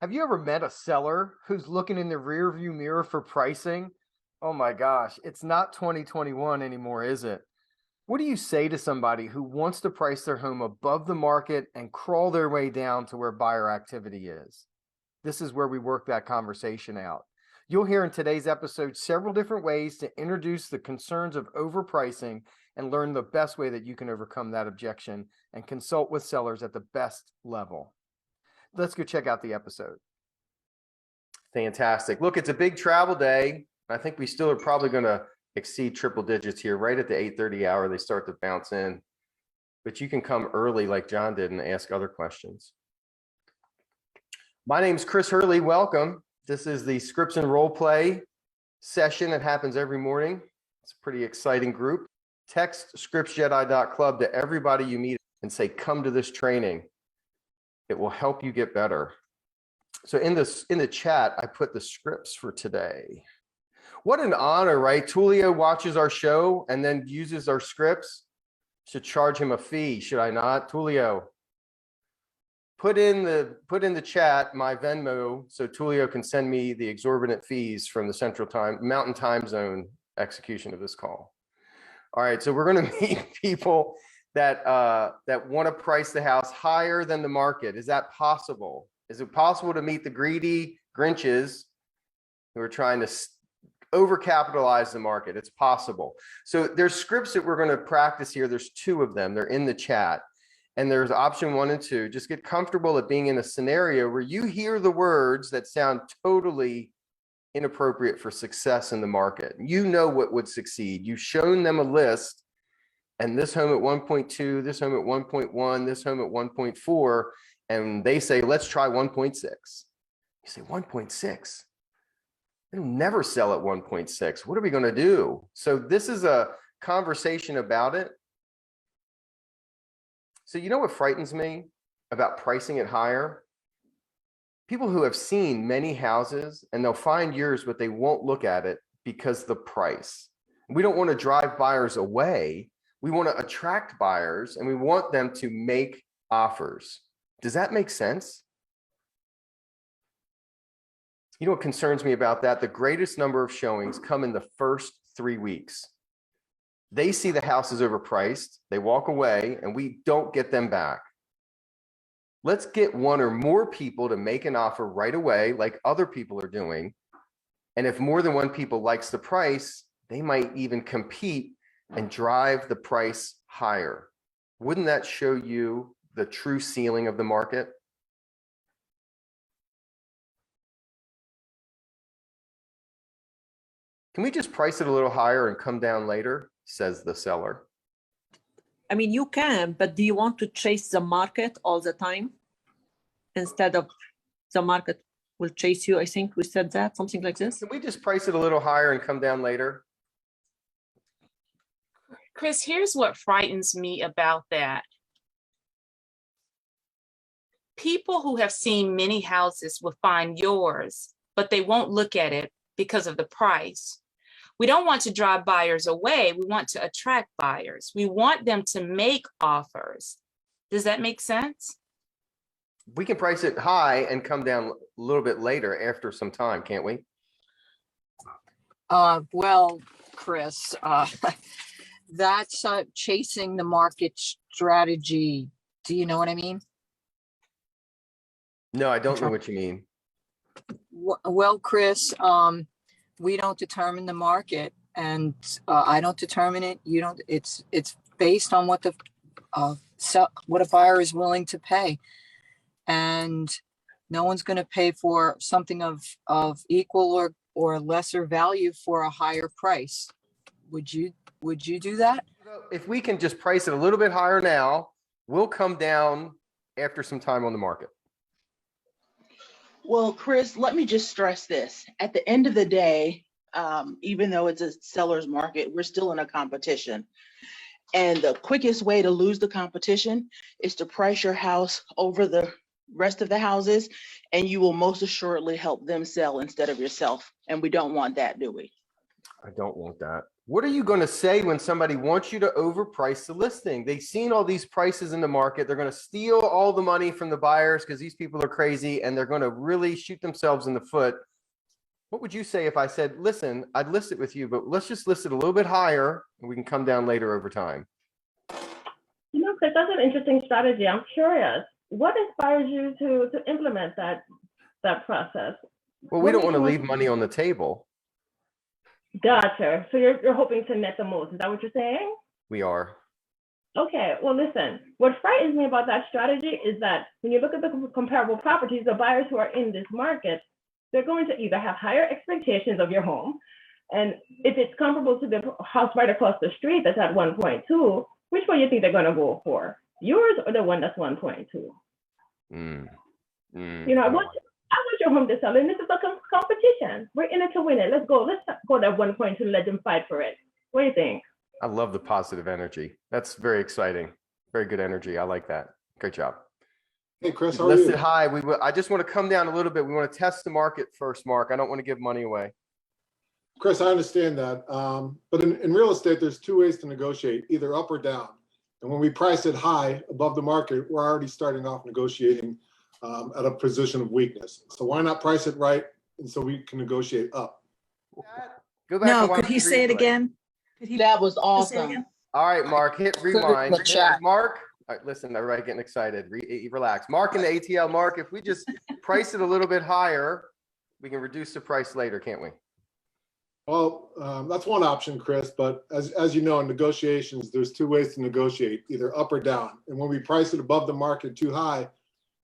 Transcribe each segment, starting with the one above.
Have you ever met a seller who's looking in the rear view mirror for pricing? Oh my gosh, it's not 2021 anymore, is it? What do you say to somebody who wants to price their home above the market and crawl their way down to where buyer activity is? This is where we work that conversation out. You'll hear in today's episode several different ways to introduce the concerns of overpricing and learn the best way that you can overcome that objection and consult with sellers at the best level. Let's go check out the episode. Fantastic. Look, it's a big travel day. I think we still are probably going to exceed triple digits here. Right at the 8:30 hour, they start to bounce in. But you can come early like John did and ask other questions. My name is Chris Hurley. Welcome. This is the Scripts and Role Play session that happens every morning. It's a pretty exciting group. Text scriptsjedi.club to everybody you meet and say, come to this training. It will help you get better. So in the chat, I put the scripts for today. What an honor, right? Tulio watches our show and then uses our scripts. Should charge him a fee, should I not? Tulio, put in the chat my Venmo so Tulio can send me the exorbitant fees from the Mountain Time Zone execution of this call. All right, so we're going to meet people that want to price the house higher than the market. Is that possible? Is it possible to meet the greedy Grinches who are trying to overcapitalize the market? It's possible. So there's scripts that we're going to practice here. There's two of them. They're in the chat. And there's option 1 and 2. Just get comfortable at being in a scenario where you hear the words that sound totally inappropriate for success in the market. You know what would succeed. You've shown them a list. And this home at 1.2, this home at 1.1, this home at 1.4, and they say, let's try 1.6. You say, 1.6? It'll never sell at 1.6. What are we going to do? So this is a conversation about it. So you know what frightens me about pricing it higher? People who have seen many houses and they'll find yours, but they won't look at it because the price. We don't want to drive buyers away. We want to attract buyers and we want them to make offers. Does that make sense? You know what concerns me about that? The greatest number of showings come in the first 3 weeks. They see the house is overpriced, they walk away, and we don't get them back. Let's get one or more people to make an offer right away, like other people are doing. And if more than one people likes the price, they might even compete and drive the price higher. Wouldn't that show you the true ceiling of the market? Can we just price it a little higher and come down later, says the seller. I mean, you can, but do you want to chase the market all the time instead of the market will chase you? I think we said that, something like this. Can we just price it a little higher and come down later? Chris, here's what frightens me about that. People who have seen many houses will find yours, but they won't look at it because of the price. We don't want to drive buyers away. We want to attract buyers. We want them to make offers. Does that make sense? We can price it high and come down a little bit later after some time, can't we? Well, Chris, that's chasing the market strategy. Do you know what I mean? No, I don't know what you mean. Well, Chris, we don't determine the market, and I don't determine it. You don't. It's based on what what a buyer is willing to pay, and no one's going to pay for something of equal or lesser value for a higher price. Would you do that? If we can just price it a little bit higher now, we'll come down after some time on the market. Well, Chris, let me just stress this. At the end of the day, even though it's a seller's market, we're still in a competition. And the quickest way to lose the competition is to price your house over the rest of the houses, and you will most assuredly help them sell instead of yourself. And we don't want that, do we? I don't want that. What are you going to say when somebody wants you to overprice the listing? They've seen all these prices in the market. They're going to steal all the money from the buyers because these people are crazy and they're going to really shoot themselves in the foot. What would you say if I said, listen, I'd list it with you, but let's just list it a little bit higher and we can come down later over time? You know, Chris, that's an interesting strategy. I'm curious, what inspires you to implement that process? Well, we don't want to leave money on the table. Gotcha. So you're hoping to net the most. Is that what you're saying? We are. Okay. Well, listen, what frightens me about that strategy is that when you look at the comparable properties, the buyers who are in this market, they're going to either have higher expectations of your home. And if it's comparable to the house right across the street that's at 1.2, which one do you think they're going to go for? Yours or the one that's 1.2? You know, I want your home to sell, and this is a competition. We're in it to win it. Let's go. Let's go to 1.2 and let them fight for it. What do you think? I love the positive energy. That's very exciting. Very good energy. I like that. Great job. Hey, Chris, how are Listed you? high. I just want to come down a little bit. We want to test the market first, Mark. I don't want to give money away. Chris, I understand that. But in real estate, there's two ways to negotiate, either up or down. And when we price it high above the market, we're already starting off negotiating at a position of weakness. So why not price it right? And so we can negotiate up. Go back. No, and watch could he the say it replay. again? Could he That was say it awesome. again? All right, Mark, hit Put it in rewind. the chat. Mark, all right, listen, everybody getting excited. Relax. Mark in the ATL, Mark, if we just price it a little bit higher, we can reduce the price later, can't we? Well, that's one option, Chris. But as you know, in negotiations, there's two ways to negotiate, either up or down. And when we price it above the market too high,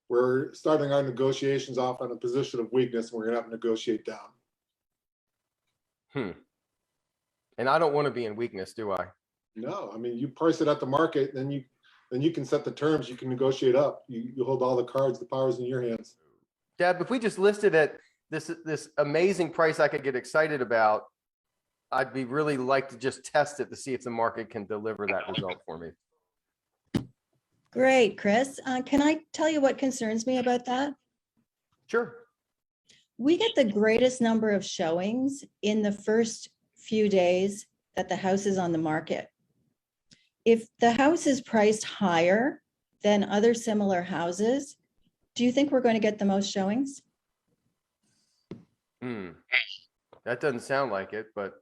we're starting our negotiations off on a position of weakness, and we're going to have to negotiate down. And I don't want to be in weakness, do I? No, I mean, you price it at the market, then you can set the terms. You can negotiate up. You hold all the cards, the powers in your hands. Deb, if we just listed at this amazing price I could get excited about, I'd be really like to just test it to see if the market can deliver that result for me. Great, Chris. Can I tell you what concerns me about that? Sure. We get the greatest number of showings in the first few days that the house is on the market. If the house is priced higher than other similar houses, do you think we're going to get the most showings? That doesn't sound like it, but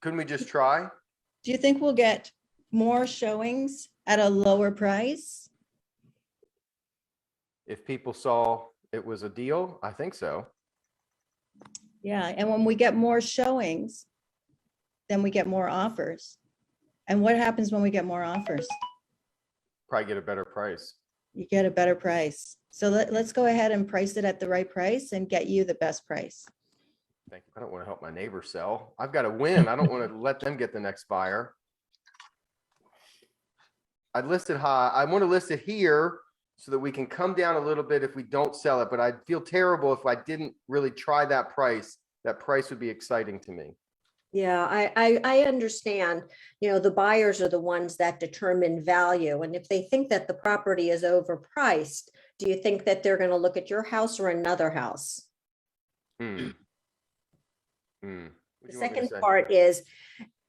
couldn't we just try? Do you think we'll get more showings at a lower price? If people saw it was a deal, I think so. Yeah, and when we get more showings, then we get more offers. And what happens when we get more offers? Probably get a better price. You get a better price. So let's go ahead and price it at the right price and get you the best price. Thank you. I don't want to help my neighbor sell. I've got to win. I don't want to let them get the next buyer. I'd list it high. I want to list it here so that we can come down a little bit if we don't sell it, but I'd feel terrible if I didn't really try that price. That price would be exciting to me. Yeah, I understand. You know, the buyers are the ones that determine value. And if they think that the property is overpriced, do you think that they're going to look at your house or another house? The second part is,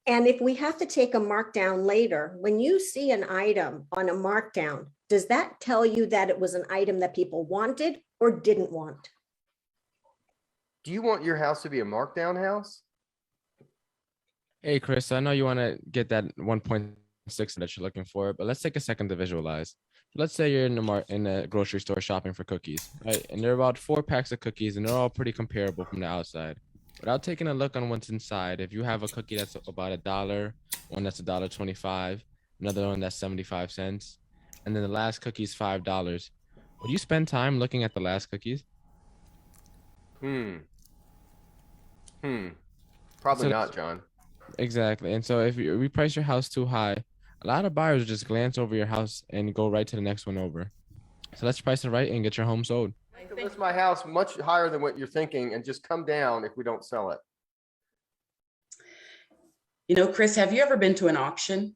and if we have to take a markdown later, when you see an item on a markdown, does that tell you that it was an item that people wanted or didn't want? Do you want your house to be a markdown house? Hey, Chris, I know you want to get that 1.6 that you're looking for, but let's take a second to visualize. Let's say you're in a grocery store shopping for cookies, right? And there are about 4 packs of cookies, and they're all pretty comparable from the outside. Without taking a look on what's inside, if you have a cookie that's about $1, one that's $1.25, another one that's 75 cents, and then the last cookie is $5, would you spend time looking at the last cookies? Probably not, John. Exactly. And so if you reprice your house too high, a lot of buyers will just glance over your house and go right to the next one over. So let's price it right and get your home sold. I could list my house much higher than what you're thinking and just come down if we don't sell it. You know, Chris, have you ever been to an auction?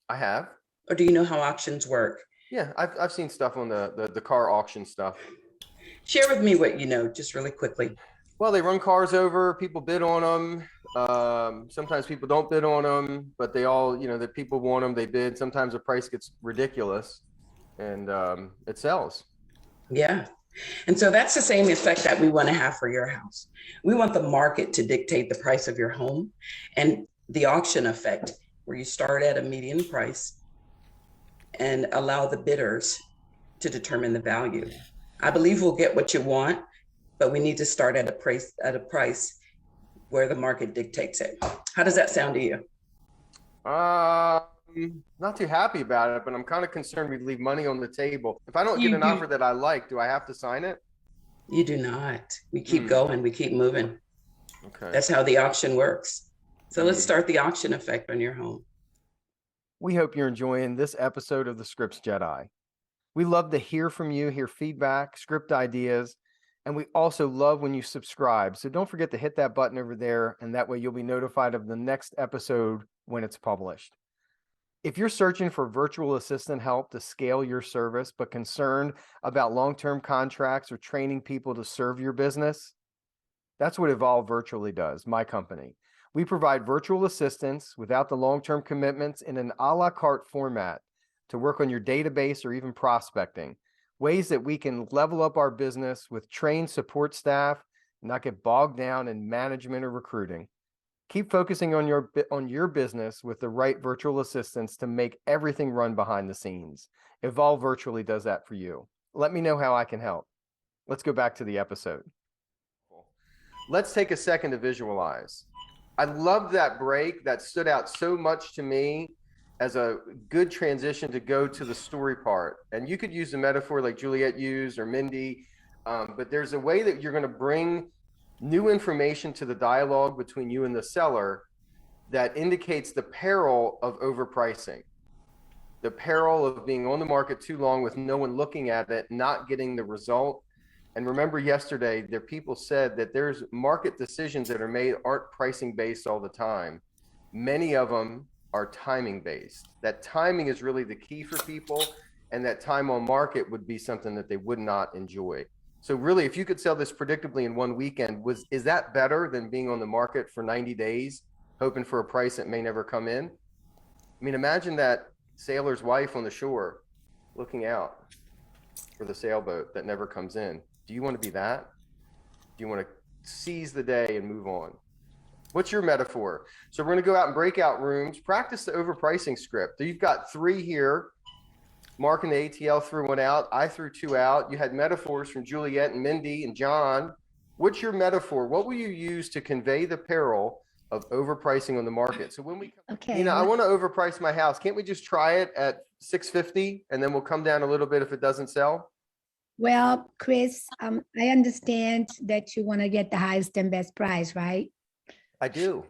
I have. Or do you know how auctions work? Yeah, I've seen stuff on the car auction stuff. Share with me what you know, just really quickly. Well, they run cars over, people bid on them. Sometimes people don't bid on them, but they all, the people want them, they bid. Sometimes the price gets ridiculous and it sells. Yeah. And so that's the same effect that we want to have for your house. We want the market to dictate the price of your home, and the auction effect, where you start at a median price and allow the bidders to determine the value. I believe we'll get what you want, but we need to start at a price where the market dictates it. How does that sound to you? Not too happy about it, but I'm kind of concerned we'd leave money on the table. If I don't get an offer that I like, do I have to sign it? You do not. We keep going, we keep moving. Okay. That's how the auction works. So let's start the auction effect on your home. We hope you're enjoying this episode of the Scripts Jedi. We love to hear from you, hear feedback, script ideas, and we also love when you subscribe. So don't forget to hit that button over there, and that way you'll be notified of the next episode when it's published. If you're searching for virtual assistant help to scale your service, but concerned about long-term contracts or training people to serve your business, that's what Evolve Virtually does, my company. We provide virtual assistants without the long-term commitments in an a la carte format to work on your database or even prospecting, ways that we can level up our business with trained support staff and not get bogged down in management or recruiting. Keep focusing on your business with the right virtual assistants to make everything run behind the scenes. Evolve Virtually does that for you. Let me know how I can help. Let's go back to the episode. Let's take a second to visualize. I love that break. That stood out so much to me as a good transition to go to the story part. And you could use a metaphor like Juliet used or Mindy, but there's a way that you're going to bring new information to the dialogue between you and the seller that indicates the peril of overpricing, the peril of being on the market too long with no one looking at it, not getting the result. And remember yesterday, there people said that there's market decisions that are made aren't pricing based all the time. Many of them are timing based. That timing is really the key for people, and that time on market would be something that they would not enjoy. So really, if you could sell this predictably in one weekend, is that better than being on the market for 90 days, hoping for a price that may never come in? I mean, imagine that sailor's wife on the shore looking out for the sailboat that never comes in. Do you want to be that? Do you want to seize the day and move on? What's your metaphor? So we're going to go out in breakout rooms, practice the overpricing script. You've got 3 here. Mark and the ATL threw one out. I threw 2 out. You had metaphors from Juliet and Mindy and John. What's your metaphor? What will you use to convey the peril of overpricing on the market? So when we come, I want to overprice my house. Can't we just try it at $650 and then we'll come down a little bit if it doesn't sell? Well, Chris, I understand that you want to get the highest and best price, right? I do.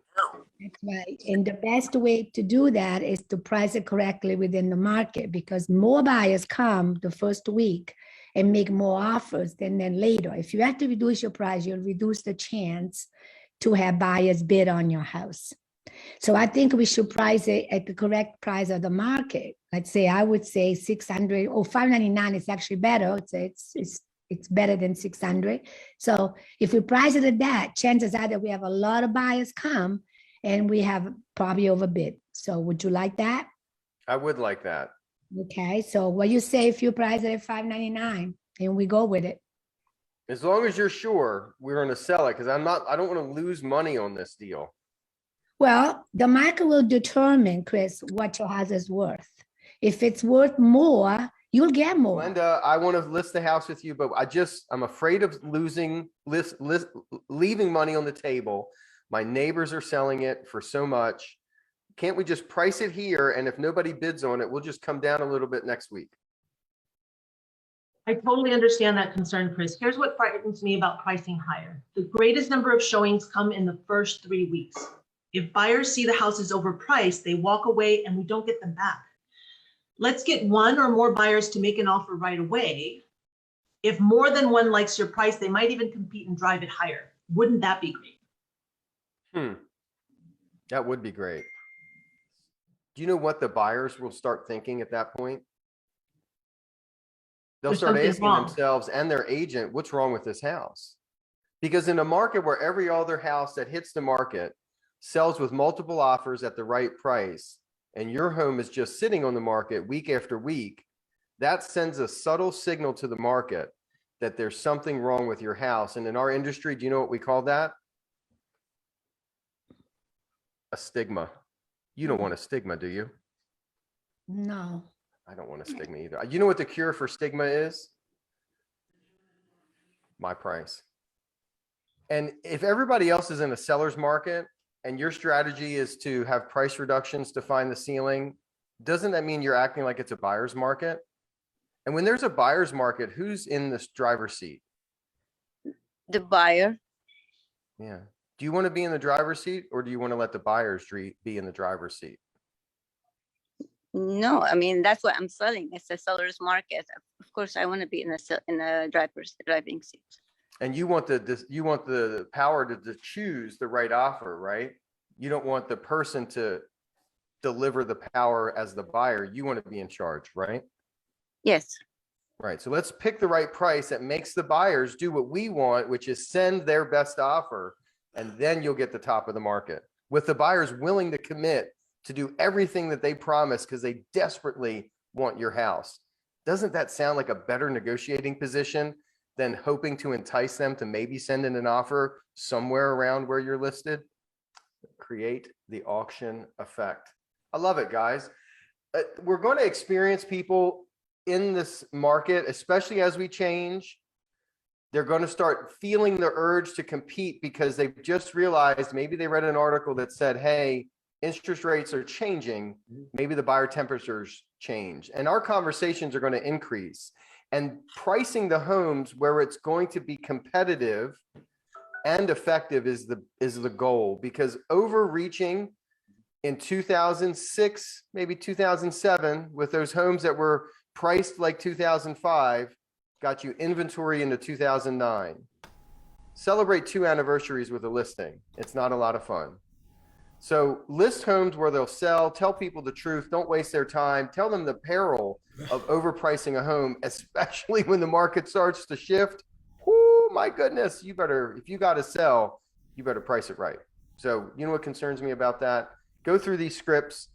That's right. And the best way to do that is to price it correctly within the market, because more buyers come the first week and make more offers than later. If you have to reduce your price, you'll reduce the chance to have buyers bid on your house. So I think we should price it at the correct price of the market. Let's say, I would say 600 or 599 is actually better. It's better than 600. So if we price it at that, chances are that we have a lot of buyers come and we have probably overbid. So would you like that? I would like that. Okay, so what you say if you price it at 599 and we go with it? As long as you're sure we're going to sell it, because I don't want to lose money on this deal. Well, the market will determine, Chris, what your house is worth. If it's worth more, you'll get more. Linda, I want to list the house with you, but I'm afraid of leaving money on the table. My neighbors are selling it for so much. Can't we just price it here? And if nobody bids on it, we'll just come down a little bit next week. I totally understand that concern, Chris. Here's what frightens me about pricing higher. The greatest number of showings come in the first 3 weeks. If buyers see the house is overpriced, they walk away and we don't get them back. Let's get 1 or more buyers to make an offer right away. If more than 1 likes your price, they might even compete and drive it higher. Wouldn't that be great? That would be great. Do you know what the buyers will start thinking at that point? They'll start asking themselves and their agent, what's wrong with this house? Because in a market where every other house that hits the market sells with multiple offers at the right price, and your home is just sitting on the market week after week, that sends a subtle signal to the market that there's something wrong with your house. And in our industry, do you know what we call that? A stigma. You don't want a stigma, do you? No. I don't want a stigma either. You know what the cure for stigma is? My price. And if everybody else is in a seller's market and your strategy is to have price reductions to find the ceiling, doesn't that mean you're acting like it's a buyer's market? And when there's a buyer's market, who's in this driver's seat? The buyer. Yeah. Do you want to be in the driver's seat, or do you want to let the buyers be in the driver's seat? No, I mean, that's what I'm selling. It's a seller's market. Of course, I want to be in the driving seat. And you want the power to choose the right offer, right? You don't want the person to deliver the power as the buyer. You want to be in charge, right? Yes. Right. So let's pick the right price that makes the buyers do what we want, which is send their best offer, and then you'll get the top of the market with the buyers willing to commit to do everything that they promise because they desperately want your house. Doesn't that sound like a better negotiating position than hoping to entice them to maybe send in an offer somewhere around where you're listed? Create the auction effect. I love it, guys. We're going to experience people in this market, especially as we change. They're going to start feeling the urge to compete because they've just realized, maybe they read an article that said, hey, interest rates are changing. Maybe the buyer temperatures change, and our conversations are going to increase. And pricing the homes where it's going to be competitive and effective is the goal, because overreaching in 2006, maybe 2007, with those homes that were priced like 2005, got you inventory into 2009. Celebrate 2 anniversaries with a listing. It's not a lot of fun. So list homes where they'll sell, tell people the truth, don't waste their time, tell them the peril of overpricing a home, especially when the market starts to shift. Oh my goodness, if you got to sell, you better price it right. So you know what concerns me about that? Go through these scripts,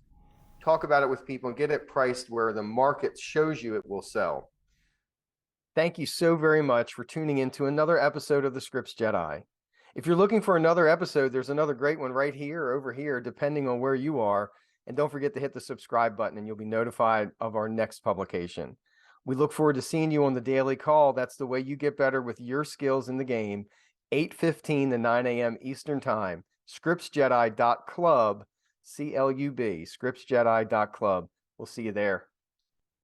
talk about it with people, and get it priced where the market shows you it will sell. Thank you so very much for tuning in to another episode of the Scripts Jedi. If you're looking for another episode, there's another great one right here or over here, depending on where you are. And don't forget to hit the subscribe button and you'll be notified of our next publication. We look forward to seeing you on the daily call. That's the way you get better with your skills in the game. 8:15 to 9 a.m. Eastern Time. ScriptsJedi.club, CLUB, ScriptsJedi.club. We'll see you there.